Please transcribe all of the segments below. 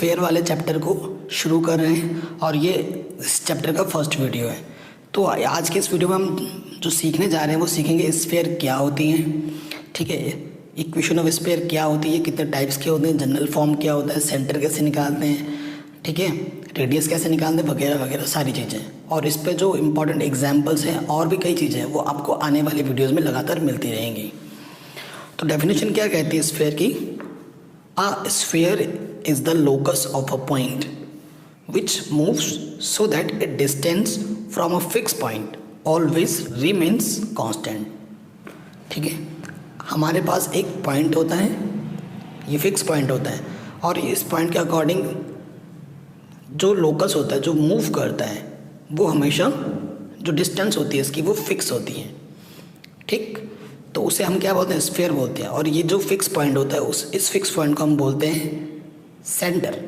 Fair वाले chapter को शुरू कर रहे हैं और ये इस चैप्टर का फर्स्ट वीडियो है। तो आज के इस वीडियो में हम जो सीखने जा रहे हैं वो सीखेंगे स्फीयर क्या होती हैं, ठीक है, इक्वेशन ऑफ स्फीयर क्या होती है, कितने टाइप्स के होते हैं, जनरल फॉर्म क्या होता है, सेंटर कैसे निकालते हैं, ठीक है, रेडियस कैसे निकालते हैं, वगैरह वगैरह सारी चीज़ें। और इस पे जो इम्पोर्टेंट एग्जाम्पल्स हैं और भी कई चीज़ें हैं वो आपको आने वाली वीडियोज़ में लगातार मिलती रहेंगी। तो डेफिनेशन क्या कहती है स्फीयर की? A sphere is the locus of a point which moves so that a distance from a fixed point always remains constant। ठीक है, हमारे पास एक पॉइंट होता है, ये फिक्स पॉइंट होता है और इस पॉइंट के अकॉर्डिंग जो लोकस होता है, जो मूव करता है, वो हमेशा जो डिस्टेंस होती है इसकी वो फिक्स होती है। ठीक, तो उसे हम क्या बोलते हैं? स्फीयर बोलते हैं। और ये जो फिक्स पॉइंट होता है इस फिक्स पॉइंट को हम बोलते हैं सेंटर।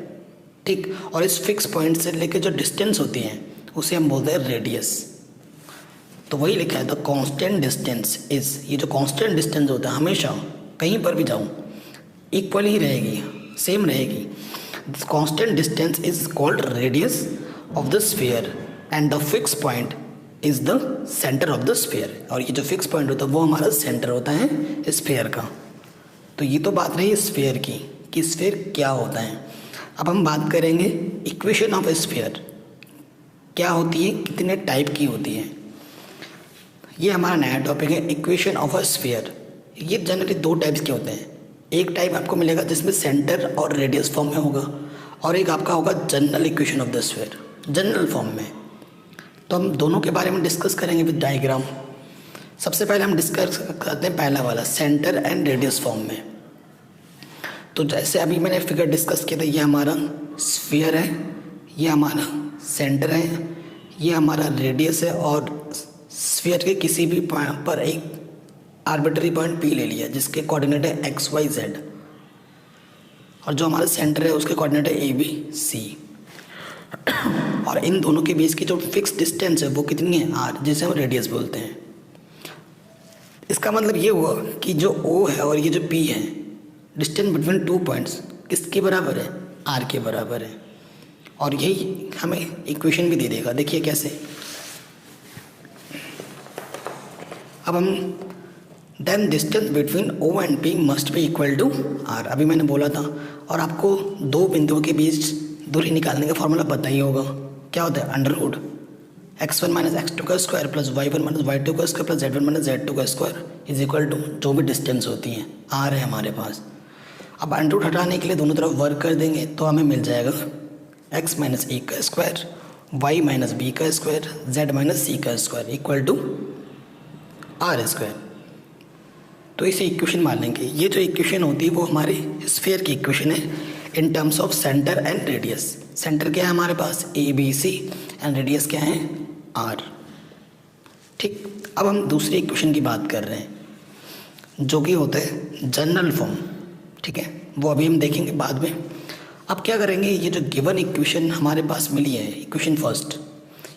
ठीक, और इस फिक्स पॉइंट से लेकर जो डिस्टेंस होती है उसे हम बोलते हैं रेडियस। तो वही लिखा है द कांस्टेंट डिस्टेंस इज, ये जो कांस्टेंट डिस्टेंस होता है हमेशा कहीं पर भी जाऊँ इक्वल ही रहेगी, सेम रहेगी। The constant distance is called radius of the sphere and the fix point is the centre of the sphere. और ये जो फिक्स पॉइंट होता है वो हमारा सेंटर होता है स्फीयर का। तो ये तो बात रही स्फीयर की कि स्फीयर क्या होता है। अब हम बात करेंगे इक्वेशन ऑफ स्फीयर क्या होती है, कितने टाइप की होती है। ये हमारा नया टॉपिक है, इक्वेशन ऑफ अ स्फीयर। ये जनरली दो टाइप्स के होते हैं। एक टाइप आपको मिलेगा जिसमें सेंटर और रेडियस फॉर्म में होगा और एक आपका होगा general equation of the sphere, general form में। तो हम दोनों के बारे में डिस्कस करेंगे विद डायग्राम। सबसे पहले हम डिस्कस करते हैं पहला वाला, सेंटर एंड रेडियस फॉर्म में। तो जैसे अभी मैंने फिगर डिस्कस किया था, ये हमारा स्फीयर है, ये हमारा सेंटर है, ये हमारा रेडियस है और स्फीयर के किसी भी पॉइंट पर एक आर्बिट्री पॉइंट पी ले लिया जिसके कोऑर्डिनेट है एक्स वाई जेड, और जो हमारा सेंटर है उसके कोऑर्डिनेट है ए बी सी। और इन दोनों के बीच की जो फिक्स डिस्टेंस है वो कितनी है? आर, जिसे हम रेडियस बोलते हैं। इसका मतलब ये हुआ कि जो ओ है और ये जो पी है, डिस्टेंस बिटवीन टू पॉइंट्स किसके बराबर है? आर के बराबर है। और यही हमें इक्वेशन भी दे देगा। देखिए कैसे। अब हम then distance between O and P must be equal to R, अभी मैंने बोला था। और आपको दो बिंदुओं के बीच दूरी निकालने का फॉर्मूला पता ही होगा। क्या होता है? Under root x1 minus x2 का square plus y1 minus y2 का square plus z1 minus z2 का स्क्वायर इज इक्वल टू जो भी डिस्टेंस होती है आर है हमारे पास। अब अंडर रूट हटाने के लिए दोनों तरफ वर्क कर देंगे तो हमें मिल जाएगा x माइनस ए का स्क्वायर, y माइनस बी का स्क्वायर, z माइनस सी का square equal to R square. तो इसे इक्वेशन मान लेंगे। ये जो इक्वेशन होती है वो हमारी स्फीयर की इक्वेशन है in terms of centre and radius. Centre क्या है हमारे पास? A B C and radius क्या है? आर। ठीक, अब हम दूसरी इक्वेशन की बात कर रहे हैं जो कि होता है जनरल फॉर्म। ठीक है, वो अभी हम देखेंगे बाद में। अब क्या करेंगे, ये जो गिवन इक्वेशन हमारे पास मिली है, इक्वेशन फर्स्ट,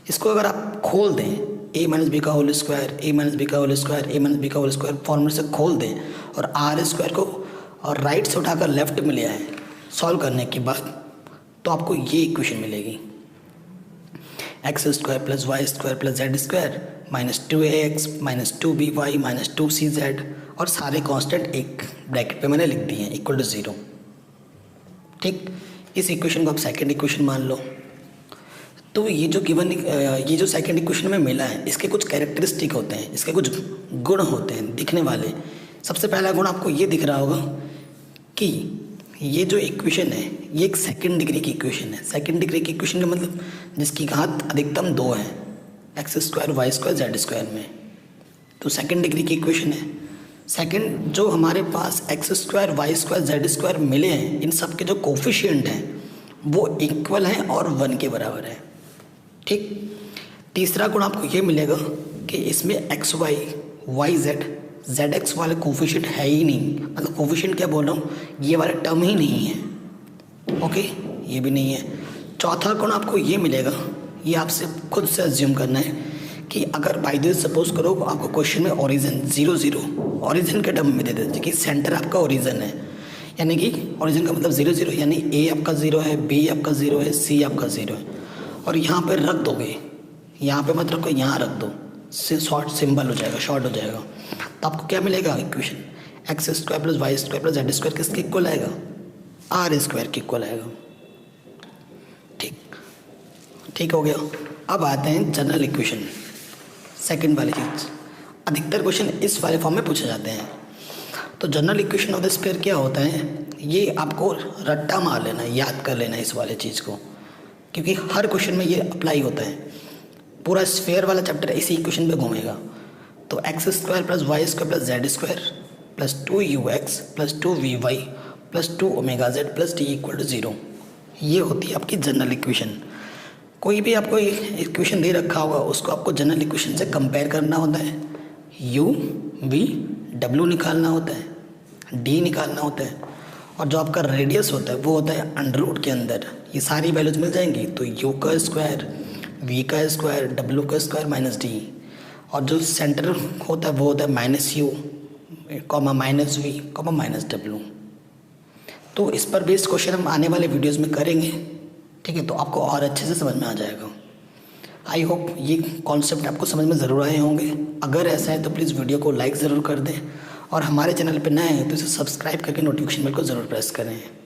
इसको अगर आप खोल दें ए माइनस बी का होल स्क्वायर, ए माइनस बी का होल स्क्वायर, ए माइनस बी का होल स्क्वायर फॉर्मूले से खोल दें और आर स्क्वायर को और राइट से उठाकर लेफ्ट में ले आए सॉल्व करने के बाद, तो आपको ये इक्वेशन मिलेगी X square plus Y square plus Z square minus 2ax minus 2by minus 2cz, और सारे कांस्टेंट एक ब्रैकेट पे मैंने लिख दिए हैं इक्वल टू 0। ठीक, इस इक्वेशन को आप सेकंड इक्वेशन मान लो। तो ये जो गिवन ये जो सेकंड इक्वेशन में मिला है इसके कुछ कैरेक्टरिस्टिक होते हैं, इसके कुछ गुण होते हैं दिखने वाले। सबसे पहला गुण आपको ये दिख रहा होगा कि ये जो इक्वेशन है ये एक सेकंड डिग्री की इक्वेशन है। सेकंड डिग्री की इक्वेशन का मतलब जिसकी घात अधिकतम 2 है, x square y square z square में, तो सेकंड डिग्री की इक्वेशन है। सेकंड, जो हमारे पास x square y square z square मिले हैं इन सब के जो कोफिशिएंट हैं वो इक्वल हैं और 1 के बराबर है। ठीक, तीसरा गुण आपको ये मिलेगा कि इसमें X Y Y Z Z X वाले कोफिशिएंट है ही नहीं, मतलब कोफिशिएंट क्या बोल रहा हूँ, ये वाला टर्म ही नहीं है। ओके, ये भी नहीं है। चौथा गुण आपको ये मिलेगा, ये आपसे खुद से अज्यूम करना है कि अगर बाय द सपोज करो आपको क्वेश्चन में ओरिजिन 0 0 ओरिजिन के टर्म में दे देते कि सेंटर आपका ओरिजिन है, यानी कि ओरिजिन का मतलब 0 0, यानी ए आपका 0 है, बी आपका 0 है, सी आपका 0 है। और यहाँ पे रख दोगे, यहाँ पे मत रखो, यहाँ रख दो, शॉर्ट सिंबल हो जाएगा, शॉर्ट हो जाएगा। तो आपको क्या मिलेगा equation, X square plus Y square plus Z square किसके इक्वल आएगा, आर स्क्वायर के इक्वल आएगा। ठीक हो गया। अब आते हैं जनरल इक्वेशन, सेकंड वाली चीज़। अधिकतर क्वेश्चन इस वाले फॉर्म में पूछे जाते हैं। तो general equation of the sphere क्या होता है, ये आपको रट्टा मार लेना है, याद कर लेना है इस वाले चीज़ को, क्योंकि हर क्वेश्चन में ये अप्लाई होता है। पूरा स्फीयर वाला चैप्टर इसी इक्वेशन पे घूमेगा। तो X square plus Y square plus Z square plus 2ux plus 2vy plus 2ωz plus T equal to 0, ये होती है आपकी जनरल इक्वेशन। कोई भी आपको इक्वेशन दे रखा होगा, उसको आपको जनरल इक्वेशन से कंपेयर करना होता है, u v w निकालना होता है, d निकालना होता है, और जो आपका रेडियस होता है वो होता है अंडर रूट के अंदर। ये सारी वैल्यूज मिल जाएंगी, तो u का स्क्वायर, v का स्क्वायर, w का स्क्वायर माइनस d, और जो सेंटर होता है वो होता है minus u comma minus v comma minus w। तो इस पर बेस्ड क्वेश्चन हम आने वाले वीडियोज़ में करेंगे, ठीक है, तो आपको और अच्छे से समझ में आ जाएगा। आई होप ये कॉन्सेप्ट आपको समझ में ज़रूर आए होंगे। अगर ऐसा है तो प्लीज़ वीडियो को लाइक ज़रूर कर दें, और हमारे चैनल पर नए हैं तो इसे सब्सक्राइब करके नोटिफिकेशन बेल को ज़रूर प्रेस करें।